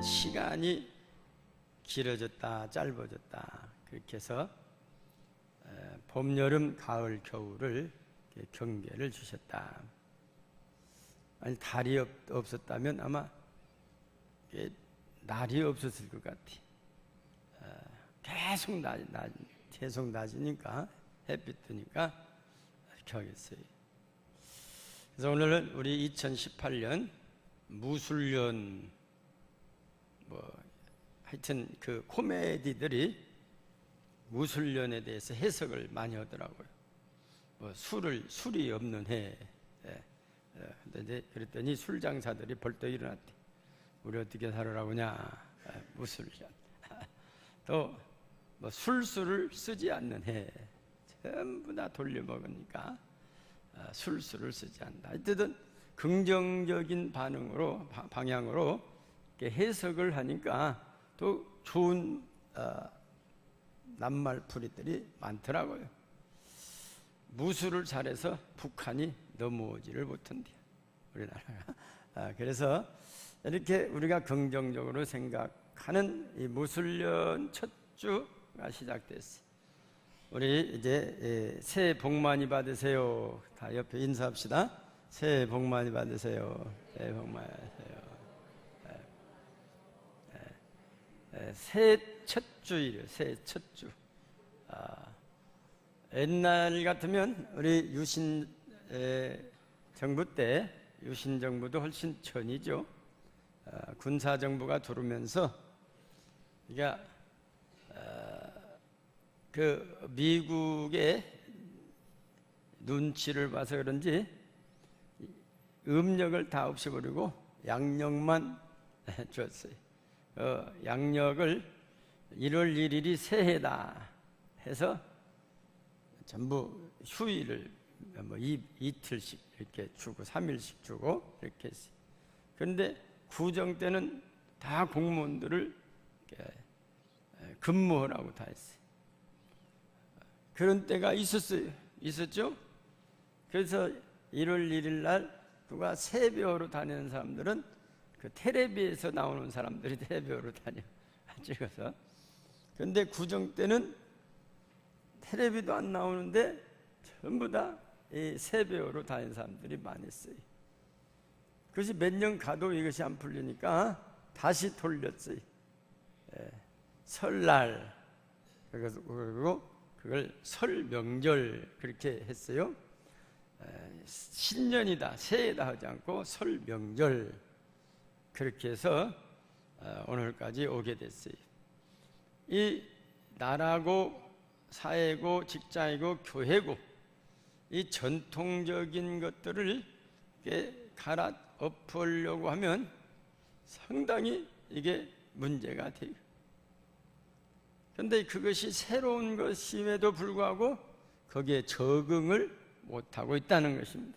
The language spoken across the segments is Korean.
시간이 길어졌다 짧아졌다 그렇게 해서 봄, 여름, 가을, 겨울을 경계를 주셨다. 아니 달이 없었다면 아마 날이 없었을 것 같아. 계속 낮이니까 햇빛 뜨니까 이렇게 하겠어요. 그래서 오늘은 우리 2018년 무술년 하여튼 그 코미디들이 무술년에 대해서 해석을 많이 하더라고요. 술이 없는 해. 근데 그랬더니 술 장사들이 벌떡 일어났대. 우리 어떻게 살아라고냐? 무술년. 또 술수를 쓰지 않는 해. 전부 다 돌려먹으니까 술수를 쓰지 않는다. 하여튼 긍정적인 방향으로 해석을 하니까 또 좋은 낱말풀이들이 많더라고요. 무술을 잘해서 북한이 넘어오지를 못한대요, 우리나라가. 그래서 이렇게 우리가 긍정적으로 생각하는 이 무술년 첫 주가 시작됐어요. 우리 이제 새해 복 많이 받으세요. 다 옆에 인사합시다. 새해 복 많이 받으세요. 새해 복 많이 받으세요. 새해 첫 주일이에요. 새해 첫 주. 옛날 같으면 우리 유신 정부 때, 유신 정부도 훨씬 전이죠. 군사 정부가 들어오면서 그러니까 그 미국의 눈치를 봐서 그런지 음력을 다 없애버리고 양력만 줬어요. 양력을 1월 1일이 새해다 해서 전부 휴일을 이틀씩 이렇게 주고 3일씩 주고 이렇게 했어요. 그런데 구정 때는 다 공무원들을 근무하라고 다 했어요. 그런 때가 있었죠? 그래서 1월 1일 날 누가 새배우로 다니는 사람들은 그 텔레비에서 나오는 사람들이 텔레비로 다녀 찍어서. 그런데 구정 때는 텔레비도 안 나오는데 전부 다 이 새배우로 다니는 사람들이 많았어요. 그것이 몇 년 가도 이것이 안 풀리니까 다시 돌렸어요. 설날 그리고 그걸 설 명절 그렇게 했어요. 신년이다 새해다 하지 않고 설 명절 그렇게 해서 오늘까지 오게 됐어요. 이 나라고 사회고 직장이고 교회고 이 전통적인 것들을 갈아엎으려고 하면 상당히 이게 문제가 돼요. 그런데 그것이 새로운 것임에도 불구하고 거기에 적응을 못하고 있다는 것입니다.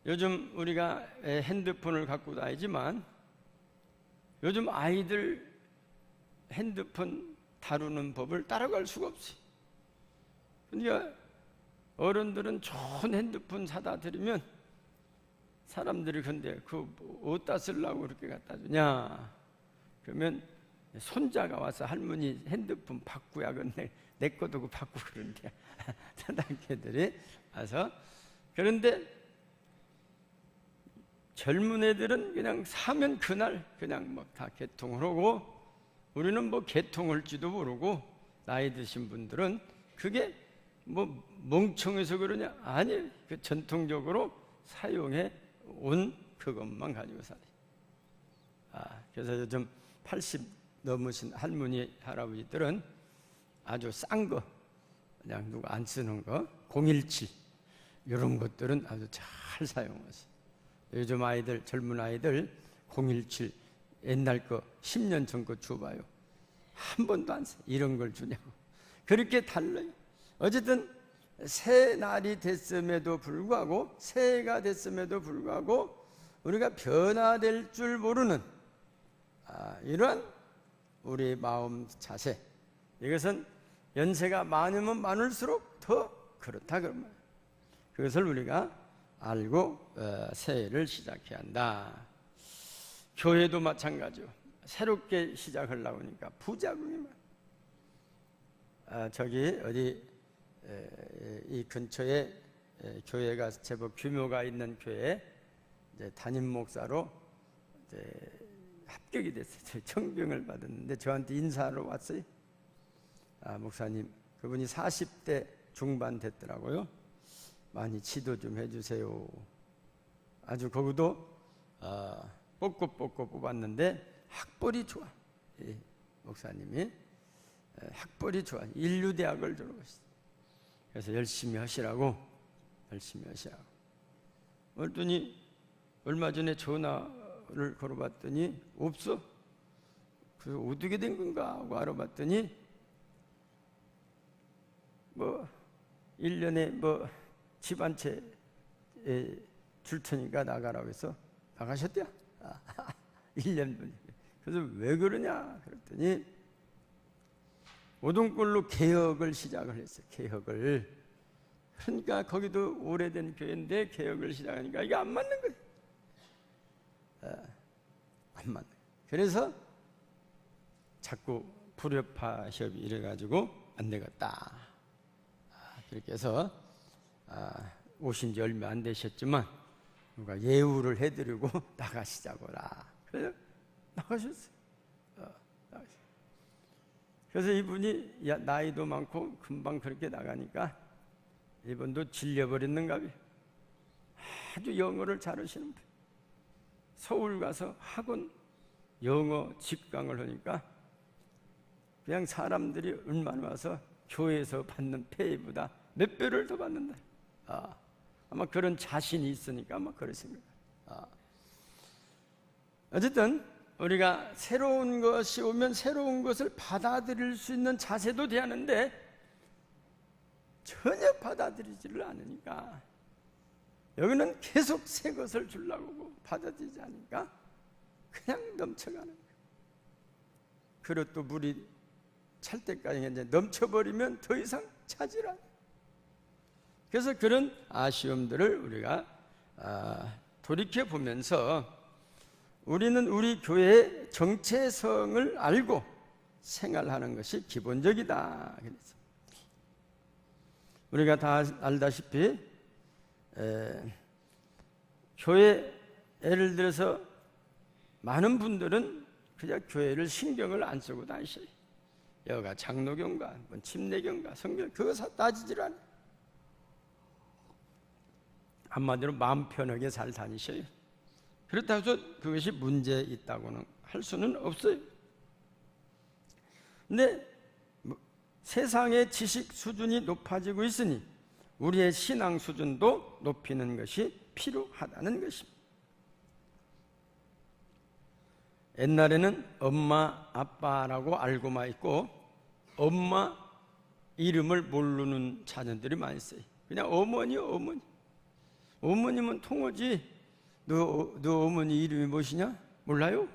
요즘 우리가 핸드폰을 갖고 다니지만 요즘 아이들 핸드폰 다루는 법을 따라갈 수가 없어요. 그러니까 어른들은 좋은 핸드폰 사다 드리면 사람들이 근데 그거 어디다 쓰려고 그렇게 갖다 주냐? 그러면 손자가 와서 할머니 핸드폰 바꾸야 그런데 내 것도 그 바꾸고 그런데 초등학교들이 와서. 그런데 젊은 애들은 그냥 사면 그날 그냥 막 다 개통을 하고 우리는 개통할지도 모르고 나이 드신 분들은 그게 멍청해서 그러냐? 아니, 그 전통적으로 사용해 온 그것만 가지고 살아요. 그래서 요즘 80 넘으신 할머니, 할아버지들은 아주 싼 거, 그냥 누가 안 쓰는 거, 017 이런 것들은 아주 잘 사용하세요. 요즘 아이들, 젊은 아이들 017 옛날 거 10년 전 거 줘봐요. 한 번도 안 써. 이런 걸 주냐고. 그렇게 달라요. 어쨌든 새날이 됐음에도 불구하고, 새해가 됐음에도 불구하고 우리가 변화될 줄 모르는 이러한 우리 마음 자세, 이것은 연세가 많으면 많을수록 더 그렇다 그런 말이에요. 그것을 우리가 알고 새해를 시작해야 한다. 교회도 마찬가지요. 새롭게 시작하려고 하니까 부작용이 많아요. 저기 어디 이 근처에 교회가 제법 규모가 있는 교회에 이제 담임 목사로 이제 합격이 됐어요. 청빙을 받았는데 저한테 인사하러 왔어요. 목사님, 그분이 40대 중반 됐더라고요. 많이 지도 좀 해주세요. 아주 거기도 뽑고 뽑았는데 학벌이 좋아. 목사님이 학벌이 좋아. 인류대학을 졸업했어요. 그래서 열심히 하시라고. 그랬더니 얼마 전에 전화를 걸어봤더니 없어. 그래서 어떻게 된 건가 하고 알아봤더니 1년에 집 한 채 줄 테니까 나가라고 해서 나가셨대요. 1년 분이. 그래서 왜 그러냐 그랬더니 모든 걸로 개혁을 시작을 했어요. 개혁을. 그러니까 거기도 오래된 교회인데 개혁을 시작하니까 이게 안 맞는 거예요. 안 맞는 거예요. 그래서 자꾸 불협화 협의 이래가지고 안 되겠다. 그렇게 해서 오신 지 얼마 안 되셨지만 누가 예우를 해드리고 나가시자고라. 그래서 나가셨어요. 그래서 이분이 나이도 많고 금방 그렇게 나가니까 이분도 질려버렸는가 봐요. 아주 영어를 잘하시는 분. 서울 가서 학원 영어 직강을 하니까 그냥 사람들이 얼마나 와서 교회에서 받는 페이보다 몇 배를 더 받는다. 아마 그런 자신이 있으니까 아마 그러신 거예요. 어쨌든 우리가 새로운 것이 오면 새로운 것을 받아들일 수 있는 자세도 돼야 하는데 전혀 받아들이지를 않으니까 여기는 계속 새 것을 주려고 받아들이지 않으니까 그냥 넘쳐가는 거예요. 그릇도 물이 찰 때까지 이제 넘쳐버리면 더 이상 차질 않아요. 그래서 그런 아쉬움들을 우리가 돌이켜보면서 우리는 우리 교회의 정체성을 알고 생활하는 것이 기본적이다. 그래서 우리가 다 알다시피 교회 예를 들어서 많은 분들은 그냥 교회를 신경을 안 쓰고 다니셔요. 여가 장로교인가 침례교인가 성경 그거 따지질 않아요. 한마디로 마음 편하게 잘 다니셔요. 그렇다고 해서 그것이 문제 있다고는 할 수는 없어요. 근데 세상의 지식 수준이 높아지고 있으니 우리의 신앙 수준도 높이는 것이 필요하다는 것입니다. 옛날에는 엄마, 아빠라고 알고만 있고 엄마 이름을 모르는 자녀들이 많이 있어요. 그냥 어머니. 어머님은 통오지 너 어머니 이름이 무엇이냐? 몰라요?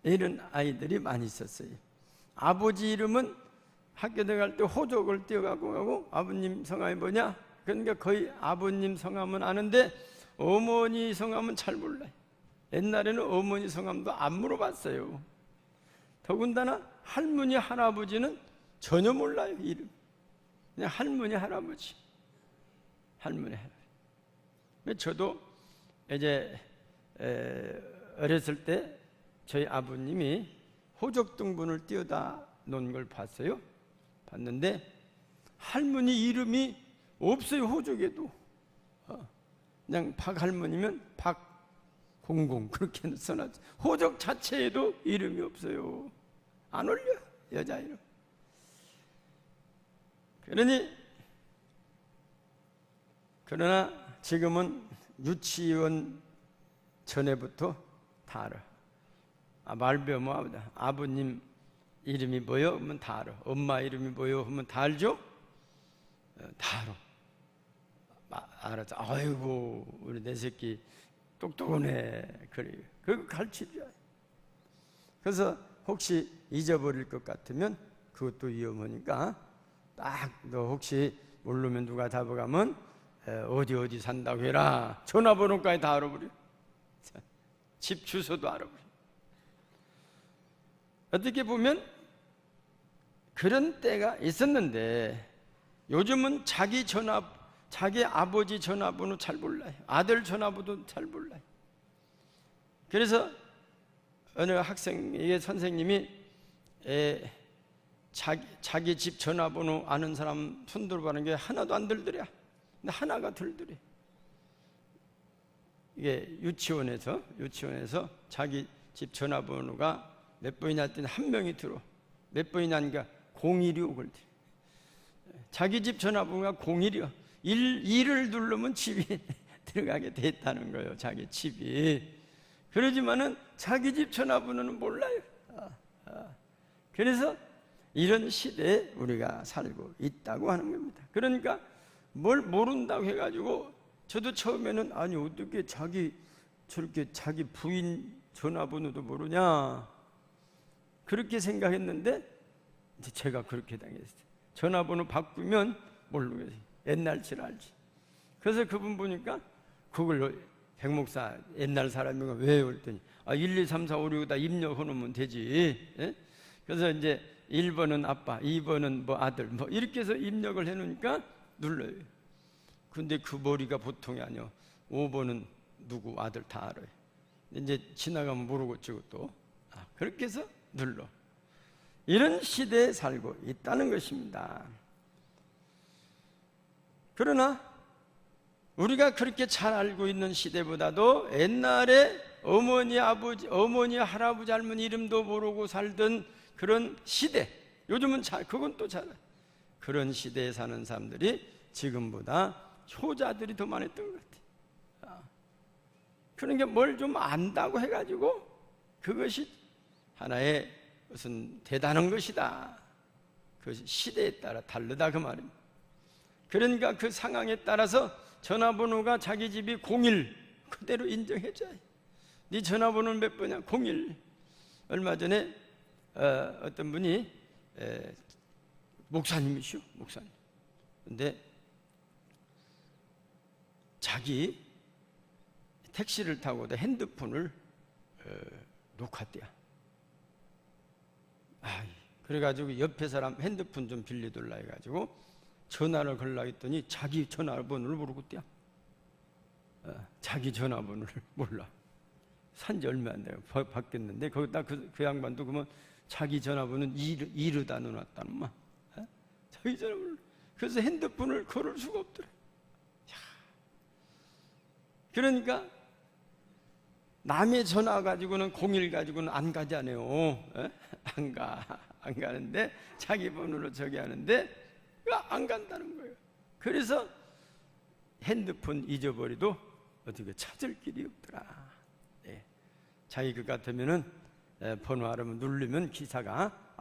이런 아이들이 많이 있었어요. 아버지 이름은 학교 들어갈 때 호적을 띄어가고 가고 아버님 성함이 뭐냐? 그러니까 거의 아버님 성함은 아는데 어머니 성함은 잘 몰라요. 옛날에는 어머니 성함도 안 물어봤어요. 더군다나 할머니 할아버지는 전혀 몰라요. 이름 그냥 할머니 할아버지. 저도 이제 어렸을 때 저희 아버님이 호적 등본을 띄어다 놓은 걸 봤는데 할머니 이름이 없어요. 호적에도 그냥 박할머니면 박공공 그렇게 써놨죠. 호적 자체에도 이름이 없어요. 안 올려 여자 이름. 그러나 지금은 유치원 전에부터 다 알아. 말 배우면 아버님 이름이 뭐요? 하면 다 알아. 엄마 이름이 뭐요? 하면 다 알죠? 다 알아. 알아서 아이고 우리 내 새끼 똑똑하네. 그래요. 그거 가르치죠. 그래서 혹시 잊어버릴 것 같으면 그것도 위험하니까 딱 너 혹시 모르면 누가 잡아가면 어디 산다고 해라. 전화번호까지 다 알아버려. 집 주소도 알아버려. 어떻게 보면 그런 때가 있었는데 요즘은 자기 아버지 전화번호 잘 몰라요. 아들 전화번호도 잘 몰라요. 그래서 어느 학생에게 선생님이 자기 집 전화번호 아는 사람 손들어보는 게 하나도 안 들더래. 근데 하나가 들더래. 이게 유치원에서 자기 집 전화번호가 몇 번이냐 했더니 한 명이 들어. 몇 번이냐니까 01이요. 그럴 때. 자기 집 전화번호가 01이요. 1을 누르면 집이 들어가게 돼 있다는 거예요. 자기 집이. 그러지만은 자기 집 전화번호는 몰라요. 그래서 이런 시대에 우리가 살고 있다고 하는 겁니다. 그러니까 뭘 모른다고 해가지고 저도 처음에는 아니 어떻게 저렇게 자기 부인 전화번호도 모르냐 그렇게 생각했는데 이제 제가 그렇게 당했어요. 전화번호 바꾸면 모르겠어요. 옛날질 알지. 그래서 그분 보니까 그걸 백 목사 옛날 사람인가 왜 그랬더니 1, 2, 3, 4, 5, 6 다 입력해 놓으면 되지. 예? 그래서 이제 1번은 아빠, 2번은 뭐 아들 뭐 이렇게 해서 입력을 해 놓으니까 눌러요. 근데 그 머리가 보통이 아니요. 5번은 누구 아들 다 알아요. 이제 지나가면 모르겠지 그것도. 그렇게 해서 눌러. 이런 시대에 살고 있다는 것입니다. 그러나 우리가 그렇게 잘 알고 있는 시대보다도 옛날에 어머니, 할아버지, 할머니 이름도 모르고 살던 그런 시대, 요즘은 그건 또 잘 알아요. 그런 시대에 사는 사람들이 지금보다 효자들이 더 많았던 것 같아요. 그러니까 뭘 좀 안다고 해가지고 그것이 하나의 무슨 대단한 것이다. 그 시대에 따라 다르다 그 말입니다. 그러니까 그 상황에 따라서 전화번호가 자기 집이 01 그대로 인정해줘요. 네 전화번호는 몇 번이야? 01. 얼마 전에 어떤 분이 목사님이시오. 목사님. 근데 자기 택시를 타고 핸드폰을 놓았대요. 그래가지고 옆에 사람 핸드폰 좀 빌려달라 해가지고 전화를 걸라 했더니 자기 전화번호를 모르고 떼야. 자기 전화번호를 몰라. 산지 얼마 안 돼요. 바뀌었는데 거기다 그 양반도 그러면 자기 전화번호는 2르다 넣어놨다는 말. 자기 전화번호. 그래서 핸드폰을 걸을 수가 없더래. 그러니까 남의 전화 가지고는 01 가지고는 안 가잖아요. 안 가는데 자기 번호로 저기 하는데 안 간다는 거예요. 그래서 핸드폰 잊어버리도 어떻게 찾을 길이 없더라. 자기 그 같으면은 번호 알아면 누르면 기사가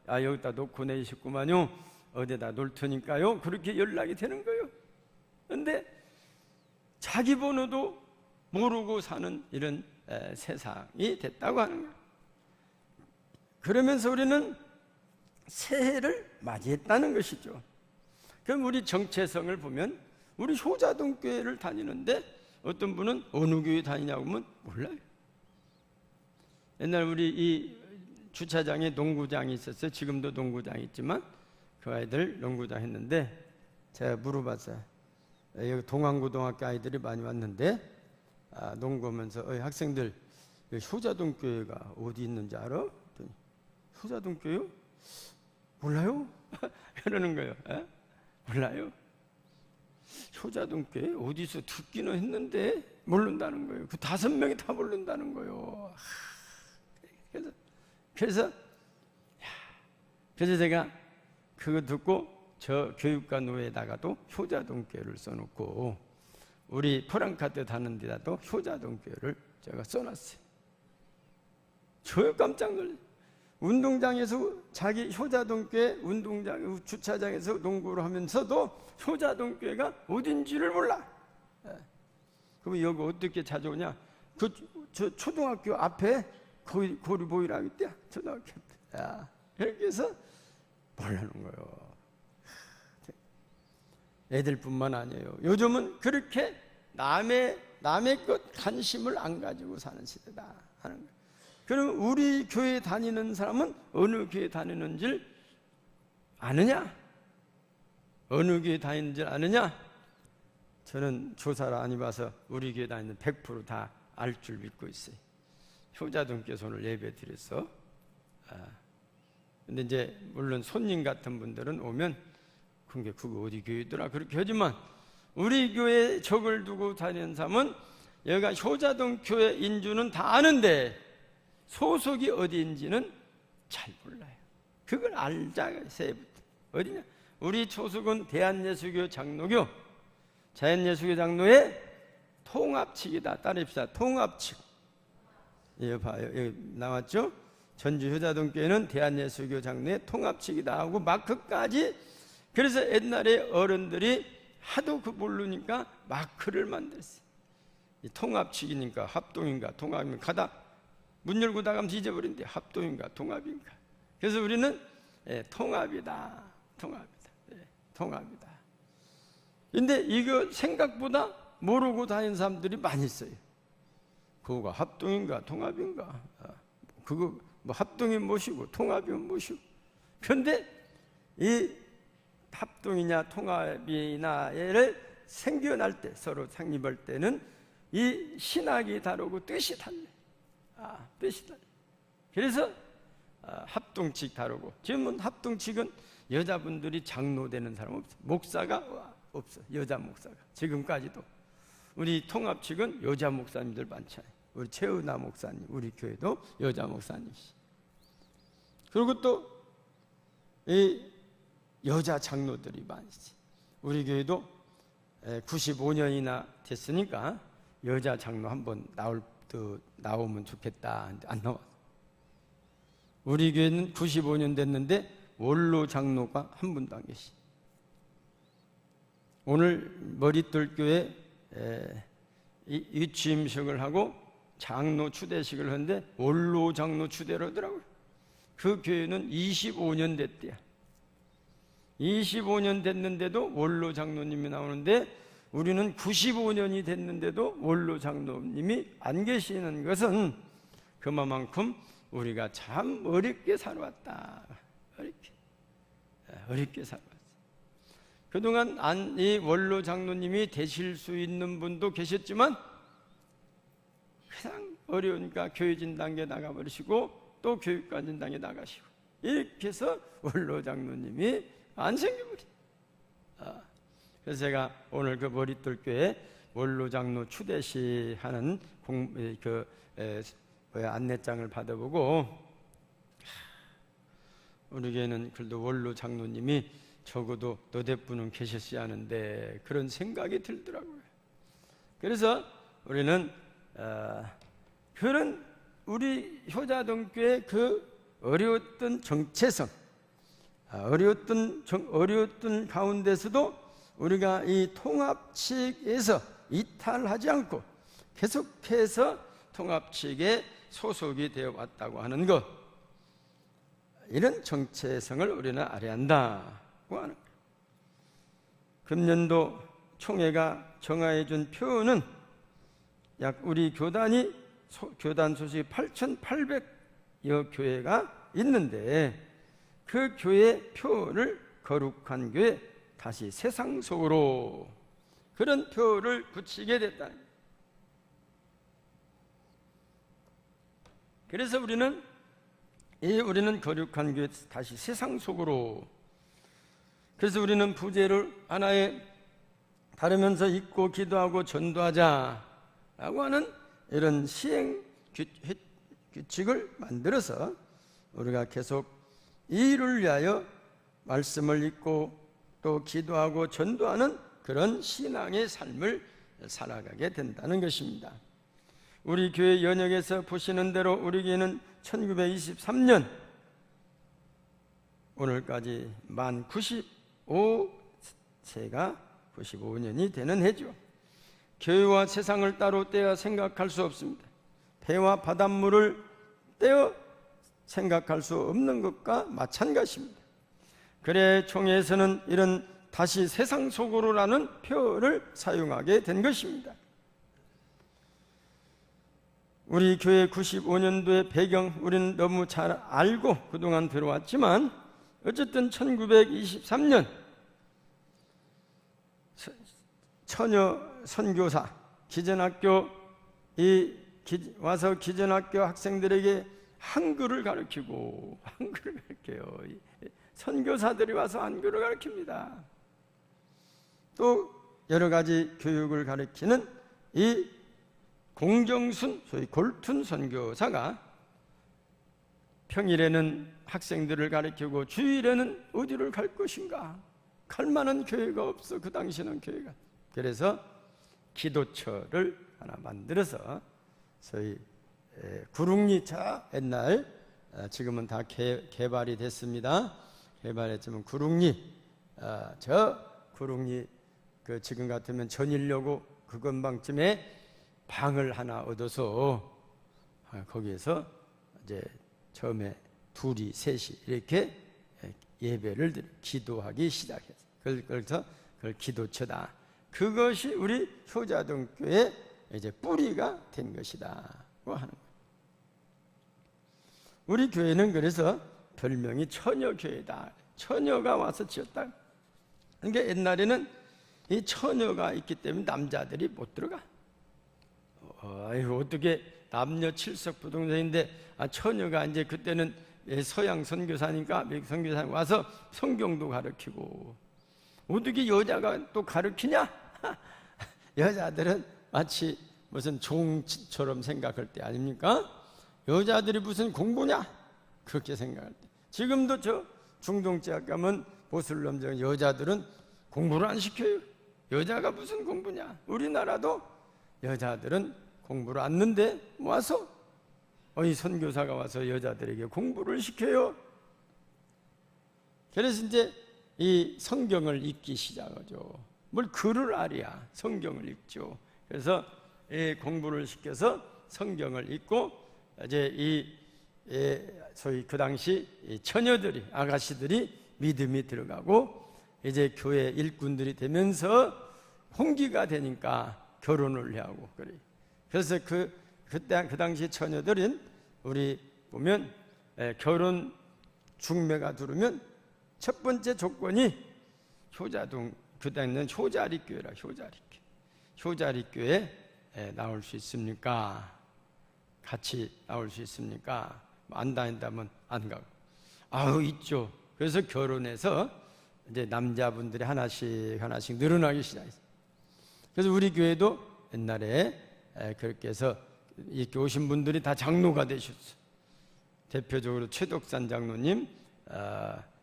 여기다 놓고 내셨구만요. 어디다 놓을 테니까요. 그렇게 연락이 되는 거예요. 그런데 자기 번호도 모르고 사는 이런 세상이 됐다고 하는 거예요. 그러면서 우리는 새해를 맞이했다는 것이죠. 그럼 우리 정체성을 보면 우리 효자동교회를 다니는데 어떤 분은 어느 교회 다니냐고 하면 몰라요. 옛날 우리 이 주차장에 농구장이 있었어요. 지금도 농구장이 있지만 그 아이들 농구장 했는데 제가 물어봤어요. 여기 동안고등학교 아이들이 많이 왔는데 농구하면서 학생들 효자동교회가 어디 있는지 알아? 효자동교회요? 몰라요? 그러는 거예요. 몰라요? 효자동교회 어디서 듣기는 했는데 모른다는 거예요. 그 5명이 다 모른다는 거예요. 그래서 제가 그거 듣고 저 교육과 노예에다가도 효자동교회를 써놓고 우리 프랑카드 다는 데다도 효자동교회를 제가 써놨어요. 저 깜짝 놀랐어요. 운동장에서 자기 효자동교회 운동장 주차장에서 농구를 하면서도 효자동교회가 어딘지를 몰라. 그럼 여기 어떻게 찾아오냐? 저 초등학교 앞에 거리 보이라고 했대요. 초등학교 앞에. 이렇게 해서 모르는 거예요. 애들뿐만 아니에요. 요즘은 그렇게 남의 것 관심을 안 가지고 사는 시대다 하는 거예요. 그럼 우리 교회 다니는 사람은 어느 교회 다니는지를 아느냐? 어느 교회 다니는지 아느냐? 저는 조사를 안 해봐서 우리 교회 다니는 100% 다 알 줄 믿고 있어요. 효자동교에서 오늘 예배 드렸어. 근데 이제 물론 손님 같은 분들은 오면 그거 어디 교회더라 그렇게 하지만 우리 교회에 적을 두고 다니는 사람은 여기가 효자동 교회 인주는 다 아는데 소속이 어디인지는 잘 몰라요. 그걸 알자세부터. 어디냐? 우리 소속은 대한예수교 장로교, 자연예수교 장로의 통합측이다. 따릅시다. 통합측. 여기 봐요. 여기 나왔죠? 전주 효자동교회는 대한예수교 장로의 통합측이다 하고 마크까지. 그래서 옛날에 어른들이 하도 그 모르니까 마크를 만들었어요. 이 통합측이니까 합동인가 통합인가 가다 문 열고 나가면 잊어버린대. 합동인가 통합인가. 그래서 우리는 통합이다. 통합이다. 통합이다. 근데 이거 생각보다 모르고 다니는 사람들이 많이 있어요. 그거가 합동인가 통합인가. 그거 뭐 합동이 뭐시고 통합이 뭐시고. 그런데 이 합동이냐 통합이냐를 생겨날 때 서로 상립할 때는 이 신학이 다르고 뜻이 달라요. 뜻이 달라요. 그래서 합동칙 다르고 지금은 합동칙은 여자분들이 장로 되는 사람 없어요. 목사가 없어. 여자 목사가 지금까지도. 우리 통합측은 여자 목사님들 많잖아요. 우리 최은아 목사님, 우리 교회도 여자 목사님이시. 그리고 또 이 여자 장로들이 많지. 우리 교회도 95년이나 됐으니까 여자 장로 한번 나오면 좋겠다. 안 나와. 우리 교회는 95년 됐는데 원로 장로가 한 분도 안 계시. 오늘 머릿돌 교회 유치임식을 하고 장로 추대식을 하는데 원로 장로 추대를 하더라고요. 그 교회는 25년 됐대요. 25년 됐는데도 원로 장로님이 나오는데 우리는 95년이 됐는데도 원로 장로님이 안 계시는 것은 그만큼 우리가 참 어렵게 살아왔다. 어렵게 살아왔어. 그동안 이 원로 장로님이 되실 수 있는 분도 계셨지만 그냥 어려우니까 교회진 단계 나가버리시고 또 교육관진 단계 나가시고 이렇게 해서 원로 장로님이 안 생겨버려. 그래서 제가 오늘 그 머릿돌교회 원로 장로 추대시 하는 안내장을 받아보고 우리 교회는 그래도 원로 장로님이 적어도 너댓 분은 계셨어야 하는데 그런 생각이 들더라고요. 그래서 우리는 그런 우리 효자동교회 그 어려웠던 정체성, 어려웠던 가운데서도 우리가 이 통합측에서 이탈하지 않고 계속해서 통합측에 소속이 되어 왔다고 하는 것, 이런 정체성을 우리는 알아야 한다고 하는 거예요. 금년도 총회가 정하해 준 표는 약 우리 교단 소식이 8,800여 교회가 있는데 그 교회 표를 거룩한 교회 다시 세상 속으로 그런 표를 붙이게 됐다. 그래서 우리는 거룩한 교회 다시 세상 속으로, 그래서 우리는 부제를 하나에 다루면서 읽고 기도하고 전도하자라고 하는 이런 시행 규칙을 만들어서 우리가 계속 이 일을 위하여 말씀을 읽고 또 기도하고 전도하는 그런 신앙의 삶을 살아가게 된다는 것입니다. 우리 교회 연역에서 보시는 대로 우리 교회는 1923년 오늘까지 만 95세가 95년이 되는 해죠. 교회와 세상을 따로 떼어 생각할 수 없습니다. 배와 바닷물을 떼어 생각할 수 없는 것과 마찬가지입니다. 그래 총회에서는 이런 다시 세상 속으로라는 표를 사용하게 된 것입니다. 우리 교회 95년도의 배경 우리는 너무 잘 알고 그동안 들어왔지만 어쨌든 1923년 처녀 선교사 기전학교 와서 기전학교 학생들에게 한글을 가르치고 한글을 가르쳐요. 선교사들이 와서 한글을 가르칩니다. 또 여러 가지 교육을 가르치는 이 공정순, 소위 골툰 선교사가 평일에는 학생들을 가르치고 주일에는 어디를 갈 것인가? 갈 만한 교회가 없어. 그 당시에는 교회가. 그래서 기도처를 하나 만들어서 소위 구릉리차 옛날 지금은 다 개발이 됐습니다. 개발했지만 구릉리 저 구릉리 그 지금 같으면 전일여고 그 근방쯤에 방을 하나 얻어서 거기에서 이제 처음에 둘이 셋이 이렇게 예배를 기도하기 시작했어요. 그래서 그걸 기도처다. 그것이 우리 효자동교의 이제 뿌리가 된 것이다고 하는 거예요. 우리 교회는 그래서 별명이 처녀교회다. 처녀가 와서 지었다. 그러니까 옛날에는 이 처녀가 있기 때문에 남자들이 못 들어가. 어떻게 남녀 칠석부동산인데 처녀가 이제 그때는 서양 선교사니까 미국 선교사님 와서 성경도 가르치고 어떻게 여자가 또 가르치냐? 여자들은 마치 무슨 종처럼 생각할 때 아닙니까? 여자들이 무슨 공부냐? 그렇게 생각할 때. 지금도 저 중동지역 가면 보슬럼정 여자들은 공부를 안 시켜요. 여자가 무슨 공부냐? 우리나라도 여자들은 공부를 안 하는데 와서 이 선교사가 와서 여자들에게 공부를 시켜요. 그래서 이제 이 성경을 읽기 시작하죠. 뭘 글을 알이야. 성경을 읽죠. 그래서 이 공부를 시켜서 성경을 읽고 이제 소위 그 당시 처녀들이 아가씨들이 믿음이 들어가고 이제 교회 일꾼들이 되면서 홍기가 되니까 결혼을 하고 그래요. 그래서 그 당시 처녀들은 우리 보면 결혼 중매가 들어오면 첫 번째 조건이 효자동 그때는 효자리교회라. 효자리교회 나올 수 있습니까? 같이 나올 수 있습니까? 안 다닌다면 안 가고. 있죠. 그래서 결혼해서 이제 남자분들이 하나씩 늘어나기 시작했어요. 그래서 우리 교회도 옛날에 그렇게 해서 이렇게 오신 분들이 다 장로가 되셨어요. 대표적으로 최덕산 장로님,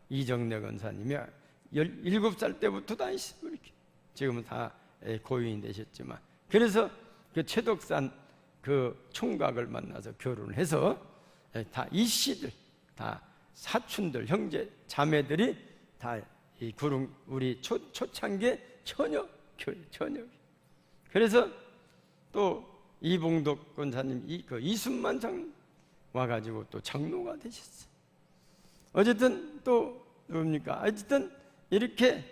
이정래 권사님이 17살 때부터 다니시고 이렇게 지금은 다 고인이 되셨지만 그래서 그 최덕산 그 총각을 만나서 결혼을 해서 다 이씨들, 다 사촌들, 형제, 자매들이 다 이 구릉 우리 초창계 처녀교회. 그래서 또 이봉덕 권사님, 이순만 장로 와가지고 또 장로가 되셨어요. 어쨌든 또 뭡니까? 어쨌든 이렇게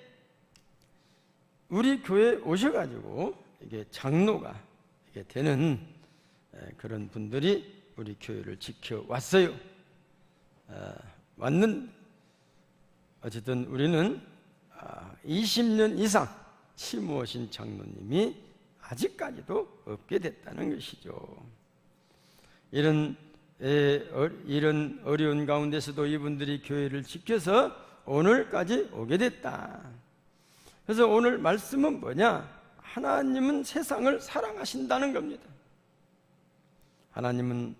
우리 교회에 오셔가지고 이게 장로가 이게 되는 그런 분들이 우리 교회를 지켜왔어요. 어쨌든 우리는 20년 이상 심으신 장로님이 아직까지도 없게 됐다는 것이죠. 이런 어려운 가운데서도 이분들이 교회를 지켜서 오늘까지 오게 됐다. 그래서 오늘 말씀은 뭐냐? 하나님은 세상을 사랑하신다는 겁니다. 하나님은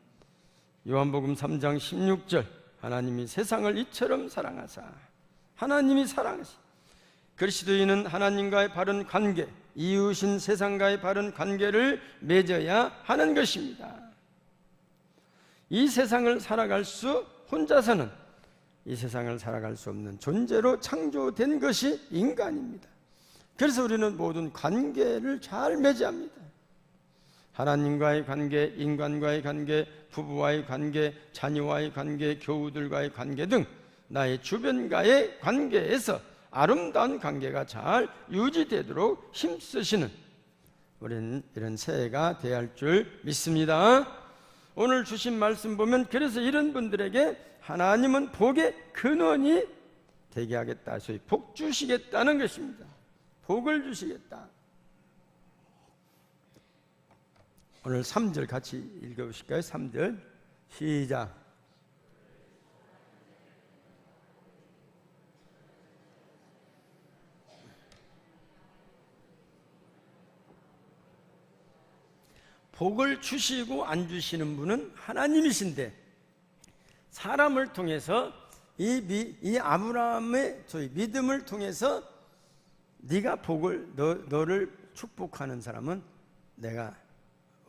요한복음 3장 16절 하나님이 세상을 이처럼 사랑하사 하나님이 사랑하시 그리스도인은 하나님과의 바른 관계 이웃인 세상과의 바른 관계를 맺어야 하는 것입니다. 이 세상을 살아갈 수 혼자서는 이 세상을 살아갈 수 없는 존재로 창조된 것이 인간입니다. 그래서 우리는 모든 관계를 잘 맺어야 합니다. 하나님과의 관계, 인간과의 관계, 부부와의 관계, 자녀와의 관계, 교우들과의 관계 등 나의 주변과의 관계에서 아름다운 관계가 잘 유지되도록 힘쓰시는 우리는 이런 새해가 되어야 할 줄 믿습니다. 오늘 주신 말씀 보면 그래서 이런 분들에게 하나님은 복의 근원이 되게 하겠다. 소위 복 주시겠다는 것입니다. 복을 주시겠다. 오늘 3절 같이 읽어보실까요? 3절 시작. 복을 주시고 안 주시는 분은 하나님이신데 사람을 통해서 이 아브라함의 저희 믿음을 통해서 네가 복을 너를 축복하는 사람은 내가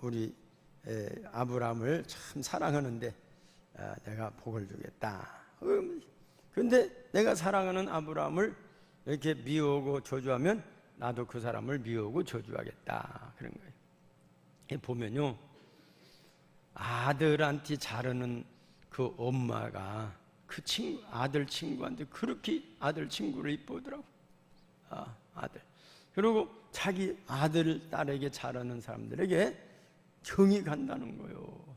우리 아브라함을 참 사랑하는데 내가 복을 주겠다. 근데 내가 사랑하는 아브라함을 이렇게 미워하고 저주하면 나도 그 사람을 미워하고 저주하겠다. 그런 거예요. 보면요, 아들한테 잘하는 그 엄마가 그 아들 친구한테 그렇게 아들 친구를 이뻐하더라고. 아들. 그리고 자기 아들, 딸에게 잘하는 사람들에게 정이 간다는 거예요.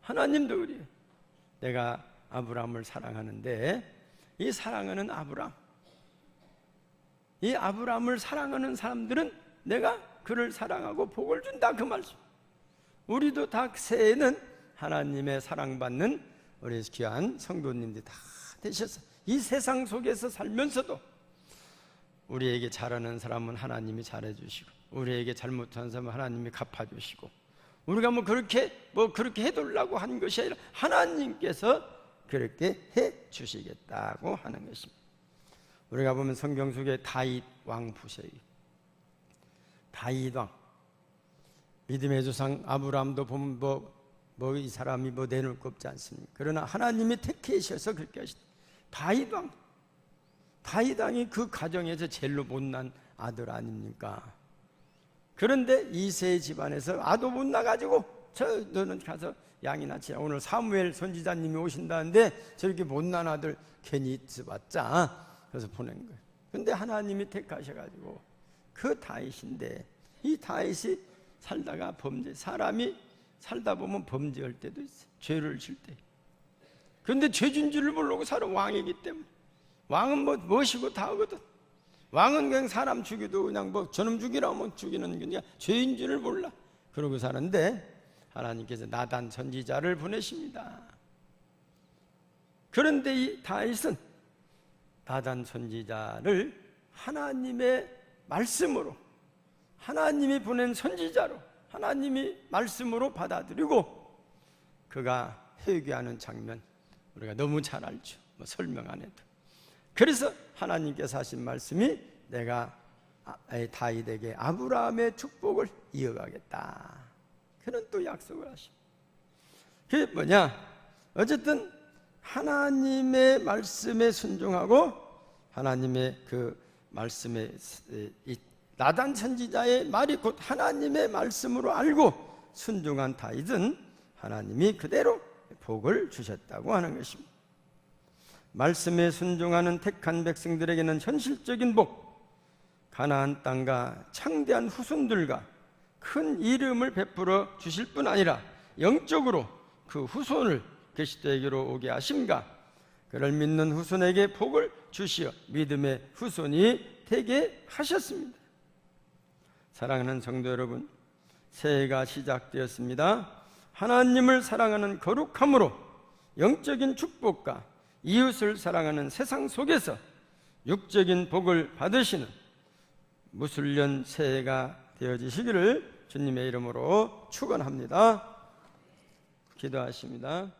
하나님도 그래요. 내가 아브라함을 사랑하는데 이 사랑하는 아브라함, 이 아브라함을 사랑하는 사람들은 내가 그를 사랑하고 복을 준다, 그 말씀. 우리도 다 새해에는 하나님의 사랑받는 우리 귀한 성도님들이 다 되셔서 이 세상 속에서 살면서도 우리에게 잘하는 사람은 하나님이 잘해주시고 우리에게 잘못한 사람은 하나님이 갚아주시고 우리가 그렇게 해달라고 한 것이 아니라 하나님께서 그렇게 해주시겠다고 하는 것입니다. 우리가 보면 성경 속에 다윗 왕 보세요. 다윗 왕, 믿음의 조상 아브라함도 보면 이 사람이 내놓을 거 없지 않습니까? 그러나 하나님이 택하셔서 그렇게 하시다. 다윗 왕이 그 가정에서 제일로 못난 아들 아닙니까? 그런데 이세 집안에서 아도 못 나가지고 너는 가서 양이나 치라. 오늘 사무엘 선지자님이 오신다는데 저렇게 못난 아들 괜히 있어봤자 그래서 보낸 거예요. 근데 하나님이 택하셔가지고 그 다윗인데 이 다윗이 살다가 사람이 살다 보면 범죄할 때도 있어요. 죄를 질 때. 그런데 죄진 줄을 모르고 사는 왕이기 때문에 왕은 멋이고 다 하거든. 왕은 그냥 사람 죽여도 그냥 저놈 죽이라면 죽이는 그냥 죄인 줄을 몰라. 그러고 사는데 하나님께서 나단 선지자를 보내십니다. 그런데 이 다윗은 나단 선지자를 하나님의 말씀으로, 하나님이 보낸 선지자로, 하나님이 말씀으로 받아들이고 그가 회개하는 장면 우리가 너무 잘 알죠. 설명 안 해도. 그래서 하나님께서 하신 말씀이 내가 다윗에게 아브라함의 축복을 이어가겠다. 그런 또 약속을 하십니다. 그게 뭐냐? 어쨌든 하나님의 말씀에 순종하고 하나님의 그 말씀에 나단 선지자의 말이 곧 하나님의 말씀으로 알고 순종한 다윗은 하나님이 그대로 복을 주셨다고 하는 것입니다. 말씀에 순종하는 택한 백성들에게는 현실적인 복, 가나안 땅과 창대한 후손들과 큰 이름을 베풀어 주실 뿐 아니라 영적으로 그 후손을 그리스도에게로 오게 하심과 그를 믿는 후손에게 복을 주시어 믿음의 후손이 되게 하셨습니다. 사랑하는 성도 여러분, 새해가 시작되었습니다. 하나님을 사랑하는 거룩함으로 영적인 축복과 이웃을 사랑하는 세상 속에서 육적인 복을 받으시는 무술년 새해가 되어지시기를 주님의 이름으로 축원합니다. 기도하십니다.